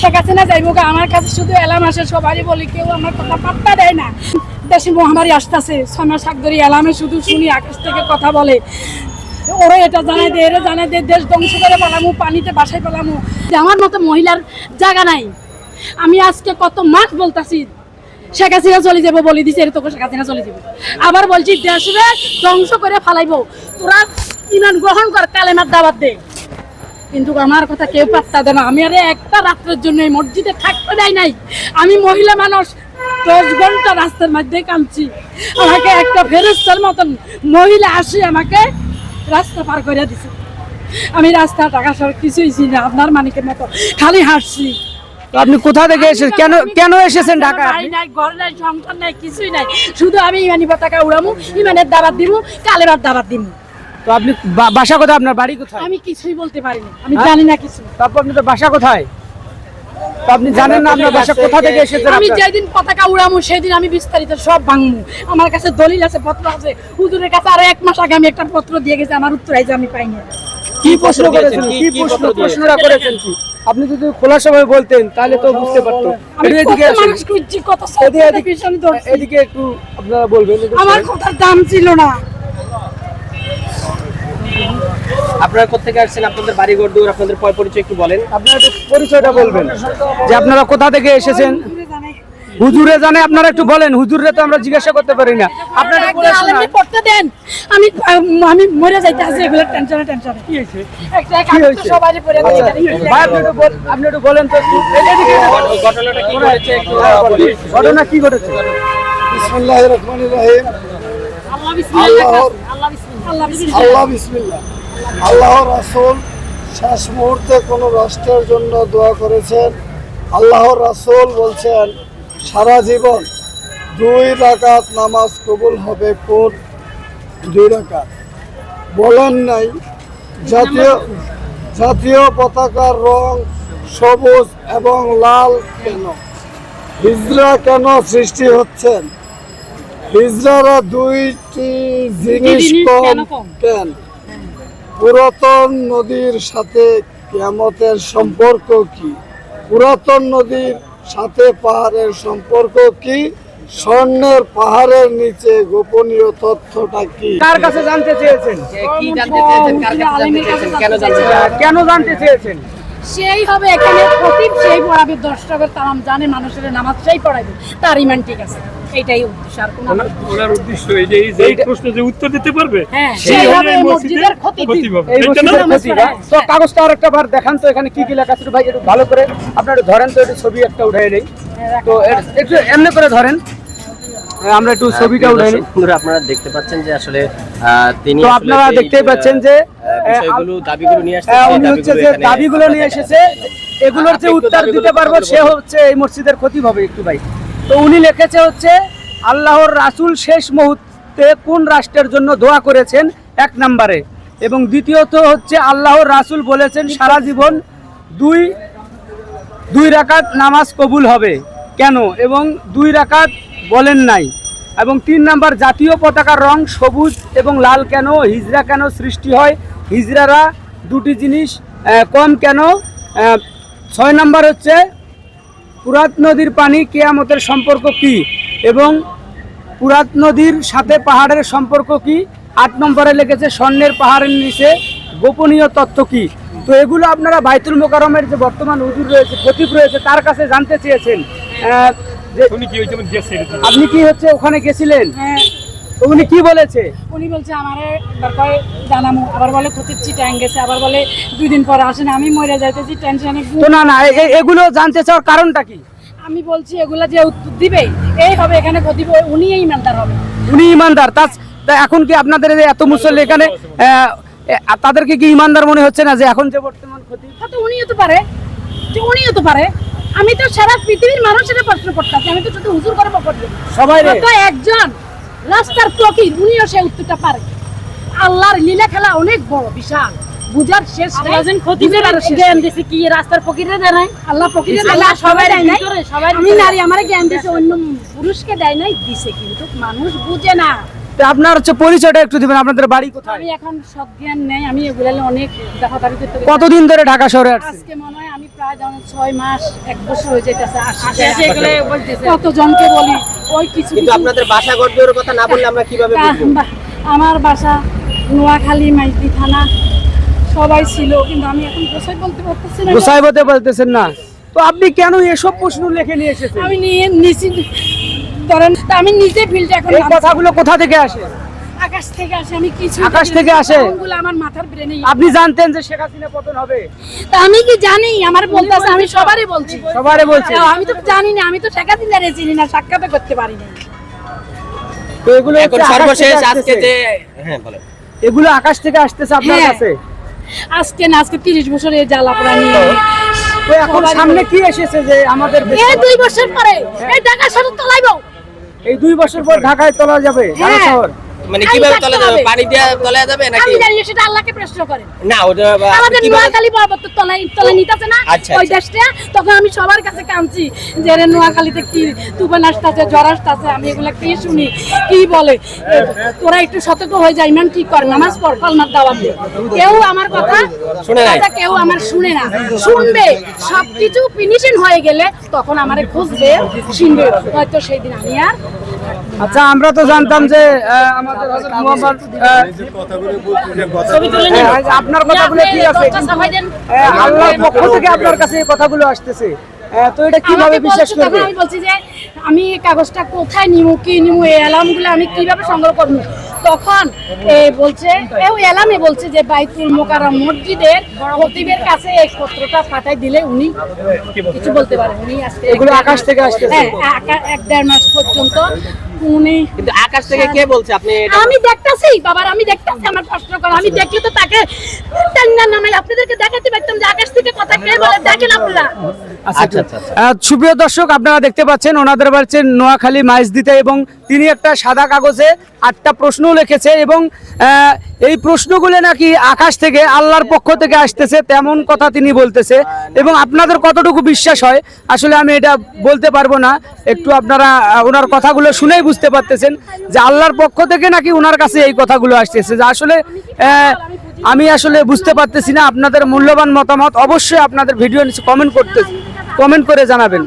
শেখ হাসিনা যাইব আমার কাছে শুধু এলাম আসে, সবারই বলি, কেউ আমার কথা পাত্তা দেয় না। দেশে মহামারী আসতেছে, 6 মাস আগ ধরে এলামে শুধু শুনি, আকাশ থেকে কথা বলে। ওরা এটা জানাই দেয়, এরা জানাই দেয়, দেশ ধ্বংস করে পেলামু, পানিতে বাসায় পেলামু। আমার মতো মহিলার জায়গা নাই। আমি আজকে কত মাস বলতাছি শেখ হাসিনা চলে যাবো, বলে দিছে তোকে শেখ হাসিনা চলে যাবো। আবার বলছি দেশে ধ্বংস করে ফালাইবো, তোরা ইমান গ্রহণ কর, কালেমার দাওয়াত দে। কিন্তু আমার কথা কেউ পাত্তা দেয় না। আমি আরে একটা রাত্রের জন্য এই মসজিদে থাকতে দেয় নাই। আমি মহিলা মানুষ, 10 ঘন্টা রাস্তার মধ্যে কামছি। আমাকে একটা ফেরেশতার মতন মহিলা আসি আমাকে রাস্তা পার করে দিছে। আমি রাস্তা টাকা সব কিছুই ছিল না, আপনার মানিকের মতো খালি হাঁটছি। আপনি কোথা থেকে এসেছেন, কেন এসেছেন ঢাকা? নাই, ঘর নাই, সংসার নাই, কিছুই নাই। শুধু আমি ইমানি পতাকা উড়ামু, ইমানের দাবাত দিব, কালেমার দাবাত দিব। তো আপনি বাসা কোথায়, আপনার বাড়ি কোথায়? আমি কিছুই বলতে পারি না, আমি জানি না কিছু। তারপর আপনি তো বাসা কোথায়? তো আপনি জানেন না আপনার বাসা কোথা থেকে এসেছেন? আমি যেদিন পতাকা উড়ামু সেদিন আমি বিস্তারিত সব ভাঙমু। আমার কাছে দলিল আছে, পত্র আছে। হুজুরের কাছে আরো 1 মাস আগে আমি একটা পত্র দিয়ে গেছি, আমার উত্তর আইছে আমি পাইনি। কি প্রশ্ন করেছেন, প্রশ্নটা করেছেন কি? আপনি যদি খোলা সময় বলতেন তাহলে তো বুঝতে পারতো। এদিকে একটু আপনারা বলবেন। আমার কথার দাম ছিল না। আপনারা কোথা থেকে আসছেন, আপনাদের বাড়ি ঘর দূর, আপনাদের পরিচয় একটু বলেন। আপনারা একটু পরিচয়টা বলবেন যে আপনারা কোথা থেকে এসেছেন। হুজুরে জানে, আপনারা একটু বলেন। হুজুরে তো আমরা জিজ্ঞাসা করতে পারি না। আপনারা পড়তে দেন, আমি আমি মরে যাইতে আছি এগুলো টেনশনে। কি হয়েছে? কি হয়েছে? সবারই পড়ে ভাই আপনি একটু বলেন তো, ঘটনাটা কি ঘটেছে একটু বলুন। ঘটনা কি ঘটেছে? বিসমিল্লাহির রহমানির রহিম। আল্লাহ বিসমিল্লাহ। আল্লাহর রাসূল শেষ মুহূর্তে কোন রাষ্ট্রের জন্য দোয়া করেছেন। আল্লাহর রাসূল বলছেন সারা জীবন 2 রাকাত নামাজ কবুল হবে। কোন 2 রাকাত? বলেন নাই জাতীয় পতাকার রং সবুজ এবং লাল কেন? হিজড়া কেন সৃষ্টি হচ্ছেন? হিজড়ারা 2টি জিনিস কম কেন? পুরাতন নদীর সাথে কিয়ামতের সম্পর্ক কি? পুরাতন নদীর সাথে পাহাড়ের সম্পর্ক কি? স্বর্ণের পাহাড়ের নিচে গোপনীয় তথ্যটা কি? কার কাছে জানতে চেয়েছেন? কি জানতে চেয়েছেন, কার কাছে জানতে চেয়েছেন, কেন জানতে চেয়েছেন? সেই হবে এখানে খতিব, সেই পড়াবে, 10 টাকার তামাম জানে মানুষের নামাজ সেই পড়াবে, তার ইমান ঠিক আছে। এইটাই উদ্দেশ্য, আর কোনো ওনার উদ্দেশ্য এই প্রশ্ন যে উত্তর দিতে পারবে হ্যাঁ, সেই হবে মসজিদের খতিব। এই মসজিদের খতিব। তো কাগজটা আরেকটা বার দেখান তো, এখানে কি কি লেখা আছে ভাই, একটু ভালো করে আপনারা ধরেন তো, একটু ছবি একটা উঠাই নেই তো, একটু এমনি করে ধরেন, আমরা একটু ছবিটা উঠাই নেই। আপনারা দেখতে পাচ্ছেন যে আসলে তিনি, তো আপনারা দেখতেই পাচ্ছেন যে দাবিগুলো নিয়ে আসছে, উনি হচ্ছে যে দাবিগুলো নিয়ে এসেছে, এগুলোর যে উত্তর দিতে পারবো সে হচ্ছে এই মসজিদের খতিব হবে একটু ভাই। তো উনি লিখেছে হচ্ছে আল্লাহর রাসূল শেষ মুহূর্তে কোন রাষ্ট্রের জন্য দোয়া করেছেন 1 নম্বরে, এবং দ্বিতীয়ত হচ্ছে আল্লাহর রাসূল বলেছেন সারা জীবন 2 রাকাত নামাজ কবুল হবে কেন, এবং 2 রাকাত বলেন নাই, এবং 3 নাম্বার জাতীয় পতাকার রং সবুজ এবং লাল কেন, হিজড়া কেন সৃষ্টি হয়, হিজড়ারা 2টি জিনিস কম কেন, 6 নাম্বার হচ্ছে ফুরাত নদীর পানি কিয়ামতের সম্পর্ক কি, এবং ফুরাত নদীর সাথে পাহাড়ের সম্পর্ক কি, 8 নম্বরে লিখেছে স্বর্ণের পাহাড়ের নিচে গোপনীয় তথ্য কি। তো এগুলো আপনারা বাইতুল মোকাররমের যে বর্তমান হুজুর রয়েছে, খতিব রয়েছে, তার কাছে জানতে চেয়েছেন। আপনি কি হচ্ছে ওখানে গেছিলেন? হ্যাঁ। উনি কি বলেছে? উনি বলছে আমারে একবার জানামু, আবার বলে খতিব চিটাং গেছে, আবার বলে 2 দিন পরে আসেন। আমি মরে যাইতেছি টেনশনে। তো না এগুলো জানতে চাওয়ার কারণটা কি? আমি বলছি এগুলা যে উত্তর দিবে এই হবে এখানে খতিব, উনি ইমানদার হবে। উনি ইমানদার। তা এখন কি আপনাদের এত মুসল্লি এখানে, তাদেরকে কি ইমানদার মনে হচ্ছে না যে এখন যে বর্তমান খতিব? তো উনিও তো পারে, আমি তো সারা পৃথিবীর মানুষের প্রশ্ন করতেছি, আমি তো শুধু হুজুর করে বকতে সবাই তো একজন রাস্তার ফকির, উনিও সেই উত্তরটা পারে। আল্লাহর লীলা খেলা অনেক বড়, বিশাল, বুঝার শেষ নাই। খতিবের আর জ্ঞান দিছে কি রাস্তার ফকিরে দেয় নাই? আল্লাহ ফকিরে আল্লাহ সবাই দেয় নাই। আমি নারী আমারে জ্ঞান দিছে, অন্য পুরুষকে দেয় নাই, দিছে, কিন্তু মানুষ বুঝে না। তো আপনার হচ্ছে পরিচয়টা একটু দিবেন, আপনাদের বাড়ি কোথায়? আমি এখন সজ্ঞান নেই, আমি এগুলো অনেক দেখাদারি করতে গেছি। কতদিন ধরে ঢাকা শহরে আসছেন? আজকে মনে হয় আমি প্রায় যেমন 6 মাস 1 বছর হয়ে যাইতেছে কতজনকে বলি ওই কিছু কিন্তু কিছু আপনাদের বাসা গড়দুয়ারের কথা না বললে আমরা কিভাবে বুঝবো? আমার বাসা নোয়াখালী মাইতি থানা সবাই ছিল, কিন্তু আমি এখন গোসাই বলতে পারতেছি না। গোসাই বলতে বলতেছেন না, তো আপনি কেন এসব প্রশ্ন লিখে নিয়ে এসেছেন? আমি নিয়ে নিছি ধরেন, তা আমি নিজে ফিল্ডে এখন এই কথাগুলো কোথা থেকে আসে? আকাশ থেকে আসে, আমি কিছু আকাশ থেকে আসে? কোনগুলো আমার মাথার ব্রেনে। আপনি জানতেন যে শেখ হাসিনা পতন হবে? তা আমি কি জানি? আমার বলতেছে, আমি সবারই বলছি। সবারই বলছেন? আমি তো জানি না, আমি তো শেখা দিনারে চিনি না, সাক্ষাৎ করতে পারি না। তো এগুলো এখন হচ্ছে আকাশ সর্বশেষ থেকে আজকে আসতেছে। যে হ্যাঁ বলেন। এগুলো আকাশ থেকে আসতেছে আপনার হ্যাঁ। কাছে? আজকে না, আজকে 30 বছর এই জ্বালা পোড়া নিয়ে। তো এখন সামনে কি এসেছে যে আমাদের এই 2 বছর পরে এই ঢাকা শহর তলাইবো। এই 2 বছর পর ঢাকায় তোলা যাবে ঢাকা হ্যাঁ। শহর? মানে আমি কিভাবে থাকতে তলে যাবে? হবে। পানি দিয়ে তলে যাবে নাকি? আমি জানি না, সেটা আল্লাহকে প্রশ্ন করেন। না ওটা আমাদের কিভাবে? নোয়াখালী পর্বত তলা নিতেছে না আচ্ছা, ওই আচ্ছা। দেশটা, তখন আমি সবার কাছে কাঁদছি যে রে নোয়াখালীতে কি তুফান আসতেছে, ঝড় আসতেছে, আমি এগুলা কি শুনি, কি বলে। তোরা একটু সতর্ক হয়ে যায়, ইমান ঠিক কর, নামাজ পড়, কালমার দাওয়াত দে। কেউ আমার কথা শুনে নাই। কেউ আমার শুনে না, শুনবে সবকিছু ফিনিশিং হয়ে গেলে তখন আমারে খুঁজবে, শুনবে, হয়তো সেই দিন আমি আর আচ্ছা, আমরা তো জানতাম যে আমাদের হযরত মুহাম্মদ আপনার কথাগুলো ঠিক আছে, কিন্তু আল্লাহর পক্ষ থেকে আপনার কাছে এই কথাগুলো আসতেছে, তো এটা কিভাবে আমাকে বিশ্বাস বলছে, তখন করবে? আমি বলছি যে আমি এই কাগজটা কোথায় নিমু, কি নিমু, এই অ্যালার্মগুলো আমি কিভাবে সংগ্রহ করবো। তখন বলছে ওই অ্যালার্মে বলছে যে বাইতুল মোকাররম মসজিদের খতিবের কাছে এই পত্রটা পাঠাই দিলে উনি কিছু বলতে পারেন। উনি আজকে এগুলো আকাশ থেকে আসতেছে? হ্যাঁ, 1-1.5 মাস পর্যন্ত উনি। কিন্তু আকাশ থেকে কে বলছে আপনি এটা? আমি দেখতাছি বাবার, আমি দেখতাছি, আমার কষ্ট করে আমি দেখলে তো তাকে টান্না নামাই আপনাদেরকে দেখাতে পারতাম যে আকাশ থেকে কথা কে বলে, দেখেন আপনারা। আচ্ছা আচ্ছা। সুপ্রিয় দর্শক, আপনারা দেখতে পাচ্ছেন ওনাদের বাড়িতে নোয়াখালী মাইজদিতে, এবং তিনি একটা সাদা কাগজে 8টা প্রশ্ন লিখেছে, এবং এই প্রশ্নগুলো নাকি আকাশ থেকে আল্লাহর পক্ষ থেকে আসতেছে তেমন কথা তিনি বলতেছে। এবং আপনাদের কতটুকু বিশ্বাস হয় আসলে আমি এটা বলতে পারবো না, একটু আপনারা ওনার কথাগুলো শুনেই বুঝতে পারতেছেন যে আল্লাহর পক্ষ থেকে নাকি ওনার কাছে এই কথাগুলো আসতেছে। যে আসলে আমি আসলে বুঝতে পারতেছি না। আপনাদের মূল্যবান মতামত অবশ্যই আপনাদের ভিডিও নিচে কমেন্ট করে জানাবেন।